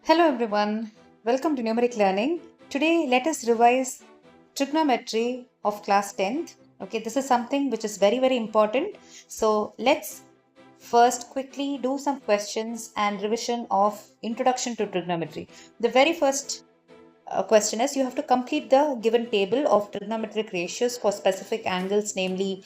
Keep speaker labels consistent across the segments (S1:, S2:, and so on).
S1: Hello everyone, welcome to Numeric Learning. Today let us revise trigonometry of class 10th. Okay, this is something which is very important. So let's first quickly do some questions and revision of introduction to trigonometry. The very first question is you have to complete the given table of trigonometric ratios for specific angles, namely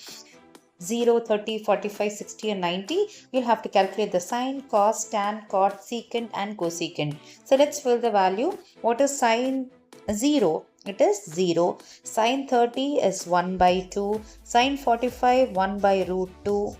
S1: 0, 30, 45, 60 and 90. You'll have to calculate the sine, cos, tan, cot, secant and cosecant. So let's fill the value. What is sine 0? It is 0. Sine 30 is 1 by 2. Sine 45 1 by root 2.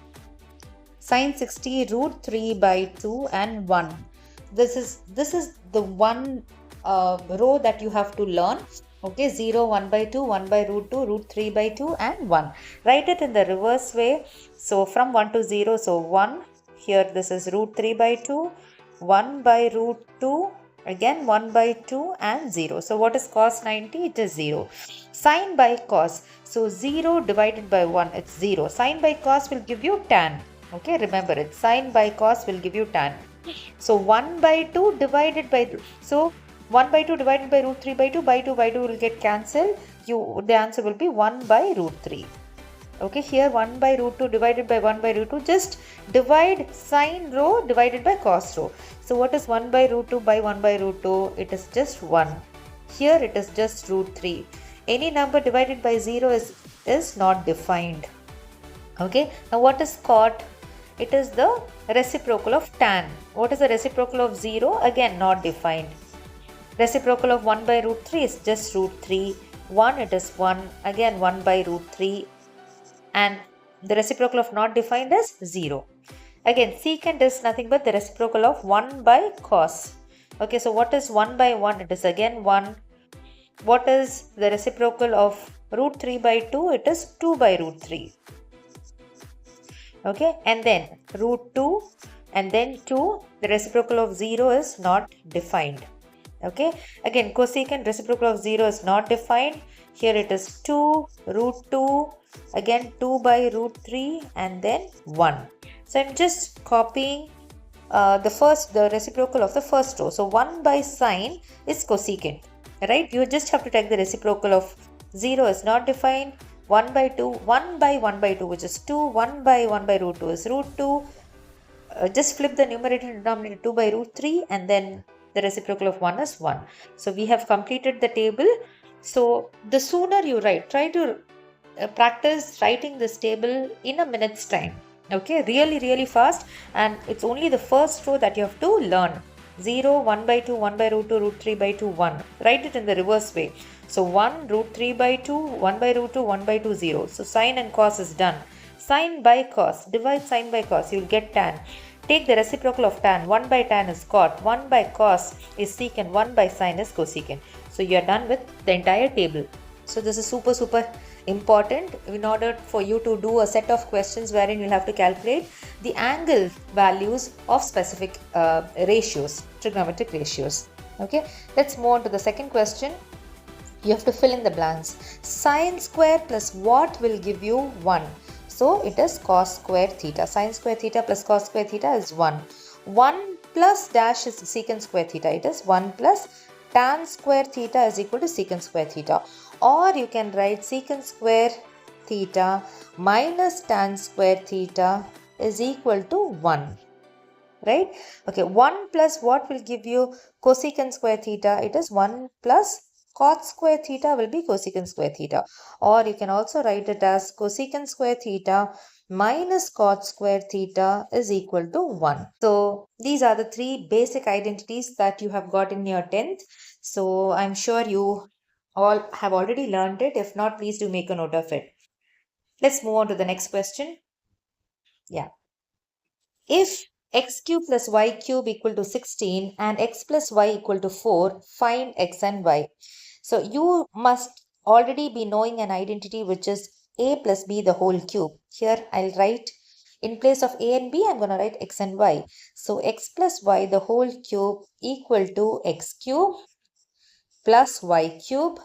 S1: Sine 60 root 3 by 2 and 1. This is the one row that you have to learn. Okay, 0, 1 by 2, 1 by root 2, root 3 by 2 and 1. Write it in the reverse way. So from 1 to 0, so 1, here this is root 3 by 2, 1 by root 2, again 1 by 2 and 0. So what is cos 90? It is 0. Sine by cos. So 0 divided by 1, it's 0. Sine by cos will give you tan. Okay, remember it. Sine by cos will give you tan. So 1 by 2 divided by, so 1 by 2 divided by root 3 by 2 will get cancelled. The answer will be 1 by root 3. Okay, here 1 by root 2 divided by 1 by root 2, just divide sine row divided by cos row. So what is 1 by root 2 by 1 by root 2? It is just 1. Here it is just root 3. Any number divided by 0 is not defined. Okay, now what is cot? It is the reciprocal of tan. What is the reciprocal of 0? Again, not defined. Reciprocal of 1 by root 3 is just root 3. 1, it is 1. Again, 1 by root 3. And the reciprocal of not defined is 0. Again, secant is nothing but the reciprocal of 1 by cos. Okay, so what is 1 by 1? It is again 1. What is the reciprocal of root 3 by 2? It is 2 by root 3. Okay, and then root 2 and then 2, the reciprocal of 0 is not defined. Okay, again cosecant reciprocal of 0 is not defined. Here it is 2 root 2, again 2 by root 3 and then 1. So I'm just copying the reciprocal of the first row. So 1 by sine is cosecant, right? You just have to take the reciprocal of 0 is not defined. 1 by 2, 1 by 1 by 2, which is 2, 1 by 1 by root 2 is root 2. Just flip the numerator and denominator 2 by root 3 and then the reciprocal of 1 is 1. So we have completed the table. So the sooner you write, try to practice writing this table in a minute's time. Okay, really fast, and it's only the first row that you have to learn. 0, 1 by 2, 1 by root 2, root 3 by 2, 1. Write it in the reverse way. So 1 root 3 by 2, 1 by root 2, 1 by 2, 0. So sine and cos is done. Sine by cos, divide sine by cos, you will get tan. Take the reciprocal of tan. 1 by tan is cot, 1 by cos is secant, 1 by sine is cosecant. So you are done with the entire table. So this is super important in order for you to do a set of questions wherein you'll have to calculate the angle values of specific ratios, trigonometric ratios. Okay, let's move on to the second question. You have to fill in the blanks. Sine square plus what will give you 1? So it is cos square theta. Sine square theta plus cos square theta is 1. 1 plus dash is secant square theta. It is 1 plus tan square theta is equal to secant square theta. Or you can write secant square theta minus tan square theta is equal to 1. Right? Okay, 1 plus what will give you cosecant square theta? It is 1 plus cot square theta will be cosecant square theta. Or you can also write it as cosecant square theta minus cot square theta is equal to 1. So these are the three basic identities that you have got in your 10th. So I'm sure you all have already learned it. If not, please do make a note of it. Let's move on to the next question. Yeah. If x cube plus y cube equal to 16 and x plus y equal to 4, find x and y. So you must already be knowing an identity which is a plus b the whole cube. Here I'll write in place of a and b, I'm going to write x and y. So x plus y the whole cube equal to x cube plus y cube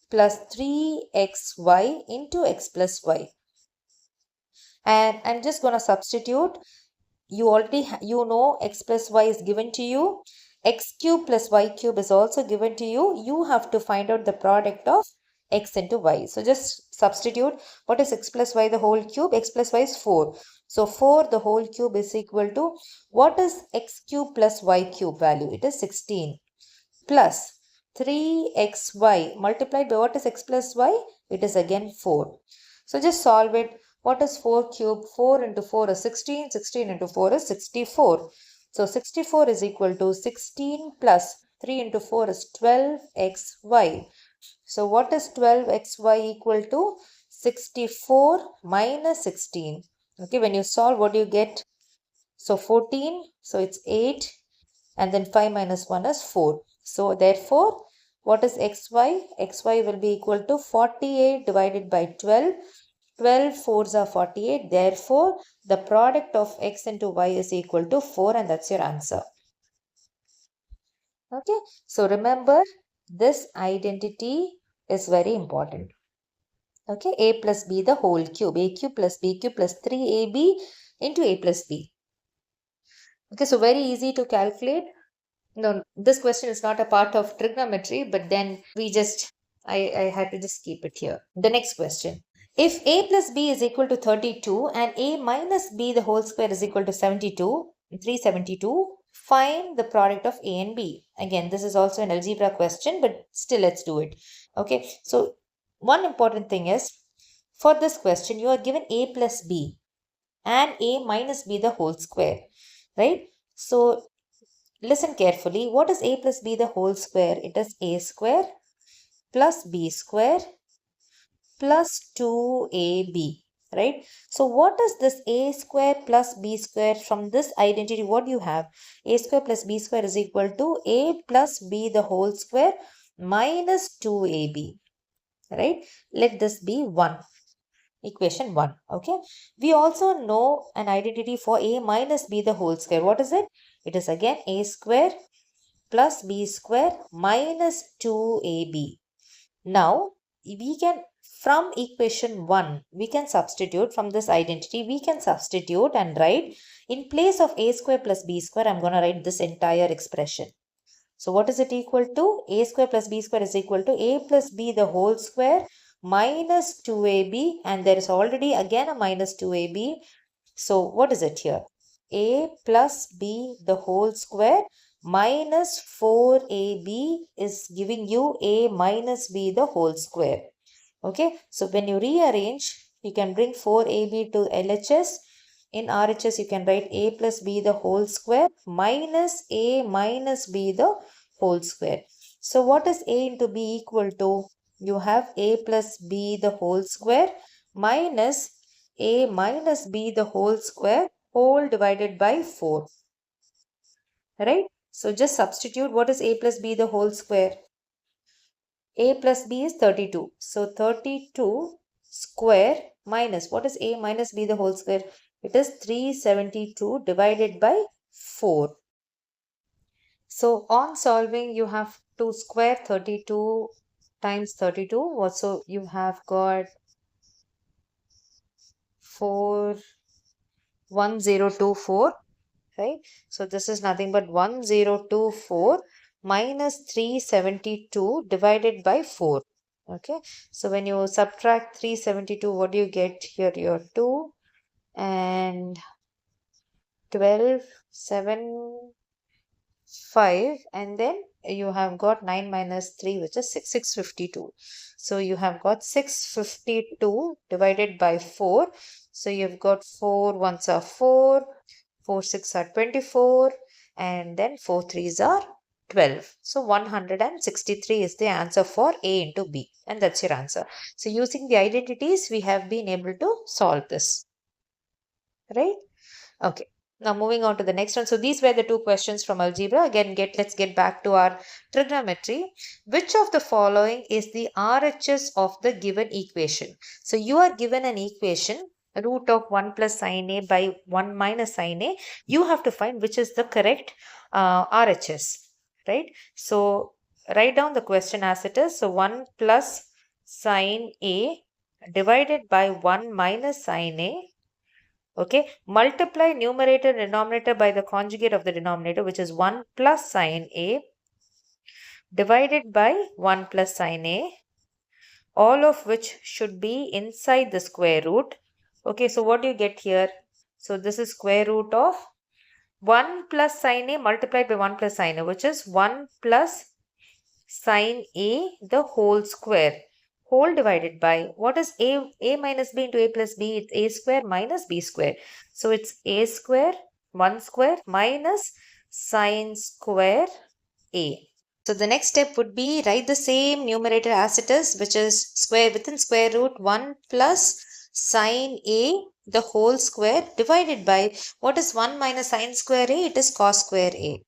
S1: plus 3xy into x plus y. And I'm just going to substitute. You already know x plus y is given to you. x cube plus y cube is also given to you. You have to find out the product of x into y. So just substitute. What is x plus y the whole cube? X plus y is 4. So 4 the whole cube is equal to, what is x cube plus y cube value? It is 16 plus 3xy multiplied by what is x plus y? It is again 4. So just solve it. What is 4 cube? 4 into 4 is 16. 16 into 4 is 64. So 64 is equal to 16 plus 3 into 4 is 12xy. So what is 12xy equal to? 64 minus 16. Okay, when you solve, what do you get? So 14, so it's 8, and then 5 minus 1 is 4. So therefore, what is xy? Xy will be equal to 48 divided by 12. 12 fours are 48. Therefore, the product of x into y is equal to 4, and that's your answer. Okay. So remember, this identity is very important. Okay. A plus b the whole cube. A cube plus b cube plus 3ab into a plus b. Okay. So very easy to calculate. No, this question is not a part of trigonometry, but then I had to just keep it here. The next question. If a plus b is equal to 32 and a minus b the whole square is equal to 372, find the product of a and b. Again, this is also an algebra question, but still let's do it. Okay, so one important thing is, for this question, you are given a plus b and a minus b the whole square, right? So listen carefully. What is a plus b the whole square? It is a square plus b square plus 2ab, right? So what is this a square plus b square? From this identity, what do you have? A square plus b square is equal to a plus b the whole square minus 2ab, right? Let this be 1. Equation 1. Okay. We also know an identity for a minus b the whole square. What is it? It is again a square plus b square minus 2ab. Now, we can, from equation 1, we can substitute from this identity, we can substitute and write, in place of a square plus b square, I'm going to write this entire expression. So what is it equal to? A square plus b square is equal to a plus b the whole square minus 2ab, and there is already again a minus 2ab. So what is it here? A plus b the whole square minus 4ab is giving you a minus b the whole square. Okay, so when you rearrange, you can bring 4ab to LHS. In RHS, you can write a plus b the whole square minus a minus b the whole square. So what is a into b equal to? You have a plus b the whole square minus a minus b the whole square whole divided by 4. Right? So just substitute. What is a plus b the whole square? A plus b is 32. So 32 square minus, what is a minus b the whole square? It is 372 divided by 4. So on solving, you have to square 32 times 32. So you have got 1024, right? So this is nothing but 1024 minus 372 divided by 4. Okay, so when you subtract 372, what do you get here? Your 2 and 12, 7, 5, and then you have got 9 minus 3, which is 652. So you have got 652 divided by 4. So you've got 4 ones are 4, 4 6 are 24, and then 4 3s are 12. So 163 is the answer for A into B, and that's your answer. So using the identities, we have been able to solve this, right? Okay. Now moving on to the next one. So these were the two questions from algebra. Again, let's get back to our trigonometry. Which of the following is the RHS of the given equation? So you are given an equation, root of 1 plus sine A by 1 minus sine A. You have to find which is the correct RHS, right? So write down the question as it is. So 1 plus sine A divided by 1 minus sine A Okay, multiply numerator and denominator by the conjugate of the denominator, which is 1 plus sine A divided by 1 plus sine A, all of which should be inside the square root. Okay, so what do you get here? So this is square root of 1 plus sine A multiplied by 1 plus sine A, which is 1 plus sine A the whole square, whole divided by, what is A minus B into A plus B? It's A square minus B square. So it's A square, 1 square minus sine square A. So the next step would be write the same numerator as it is, which is square within square root 1 plus sine A the whole square divided by, what is 1 minus sine square A? It is cos square A.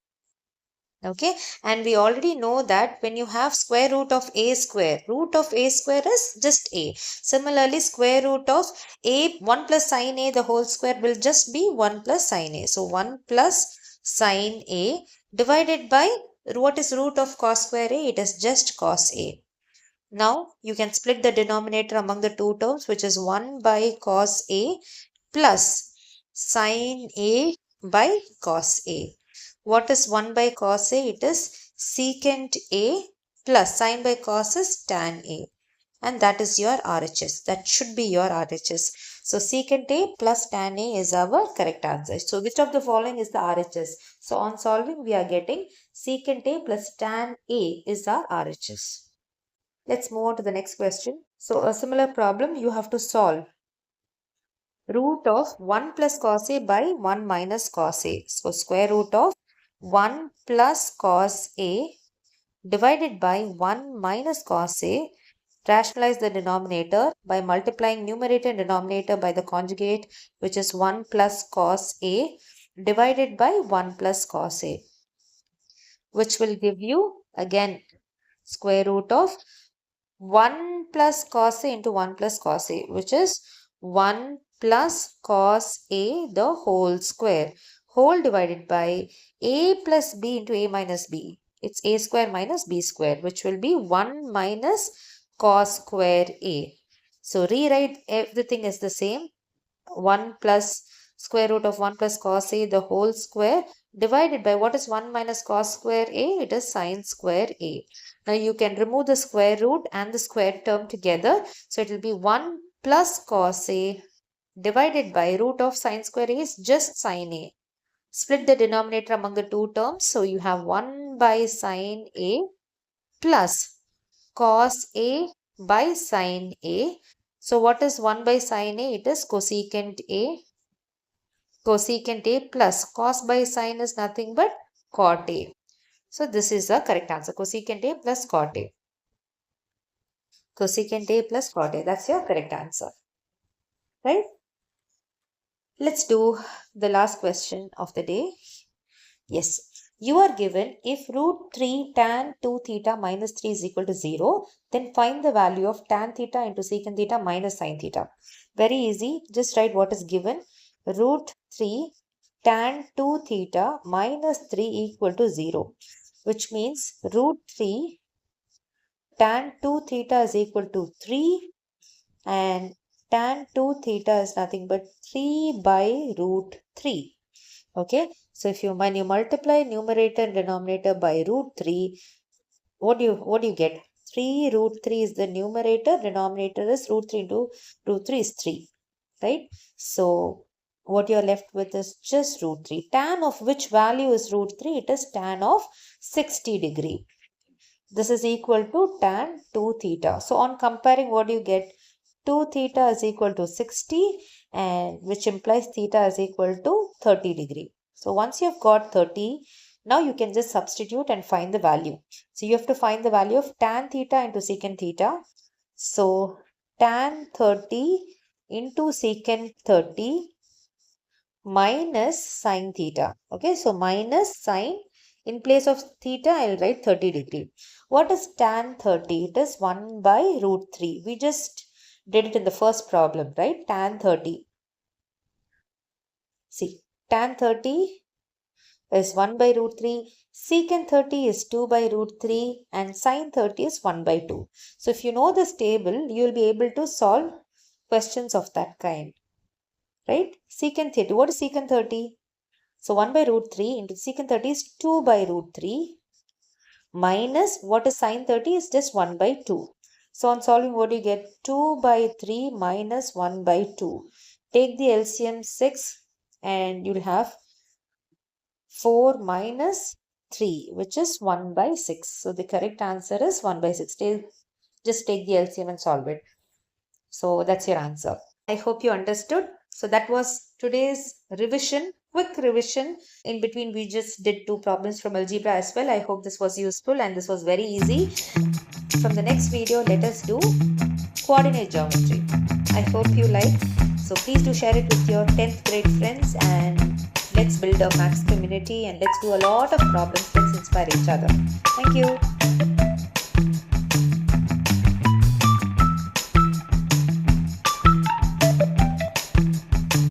S1: Okay, and we already know that when you have square root of A square, root of A square is just A. Similarly, square root of A 1 plus sine A the whole square will just be 1 plus sine A. So 1 plus sine A divided by, what is root of cos square A? It is just cos A. Now you can split the denominator among the two terms, which is 1 by cos A plus sine A by cos A. What is 1 by cos A? It is secant A plus sine by cos is tan A. And that is your RHS. That should be your RHS. So secant A plus tan A is our correct answer. So which of the following is the RHS? So on solving, we are getting secant A plus tan A is our RHS. Let's move on to the next question. So a similar problem you have to solve. Root of 1 plus cos A by 1 minus cos A. So square root of 1 plus cos A divided by 1 minus cos A. Rationalize the denominator by multiplying numerator and denominator by the conjugate, which is 1 plus cos A divided by 1 plus cos A, which will give you again square root of 1 plus cos A into 1 plus cos A, which is 1 plus cos A the whole square, whole divided by A plus B into A minus B. It's A square minus B square, which will be 1 minus cos square A. So rewrite everything is the same. 1 plus square root of 1 plus cos A the whole square divided by, what is 1 minus cos square A? It is sine square A. Now you can remove the square root and the square term together. So it will be 1 plus cos A divided by root of sine square A is just sine A. Split the denominator among the two terms. So you have 1 by sine A plus cos A by sine A. So what is 1 by sine A? It is cosecant A. Cosecant A plus cos by sine is nothing but cot A. So this is the correct answer. Cosecant A plus cot A. Cosecant A plus cot A. That's your correct answer. Right? Let's do the last question of the day. Yes. You are given if root 3 tan 2 theta minus 3 is equal to 0, then find the value of tan theta into secant theta minus sin theta. Very easy. Just write what is given. Root 3 tan 2 theta minus 3 equal to 0, which means root 3 tan 2 theta is equal to 3 and tan 2 theta is nothing but 3 by root 3. Okay, so when you multiply numerator and denominator by root 3, what do you get? 3 root 3 is the numerator, denominator is root 3 into root 3 is 3, right? So what you are left with is just root 3. Tan of which value is root 3? It is tan of 60 degree. This is equal to tan 2 theta. So on comparing, what do you get? 2 theta is equal to 60, and which implies theta is equal to 30 degree. So once you have got 30, now you can just substitute and find the value. So you have to find the value of tan theta into secant theta. So tan 30 into secant 30 minus sin theta. Okay, so minus sin, in place of theta I will write 30 degree. What is tan 30? It is 1 by root 3. We just did it in the first problem, right? Tan 30. See, tan 30 is 1 by root 3. Secant 30 is 2 by root 3 and sin 30 is 1 by 2. So if you know this table, you will be able to solve questions of that kind. right? Secant 30. What is secant 30? So 1 by root 3 into secant 30 is 2 by root 3 minus what is sine 30 is just 1 by 2. So on solving, what do you get? 2 by 3 minus 1 by 2. Take the LCM 6 and you'll have 4 minus 3, which is 1 by 6. So the correct answer is 1 by 6. Just take the LCM and solve it. So that's your answer. I hope you understood. So that was today's revision, quick revision. In between, we just did 2 problems from algebra as well. I hope this was useful and this was very easy. From the next video, let us do coordinate geometry. I hope you like. So please do share it with your 10th grade friends and let's build a maths community and let's do a lot of problems. Let's inspire each other. Thank you.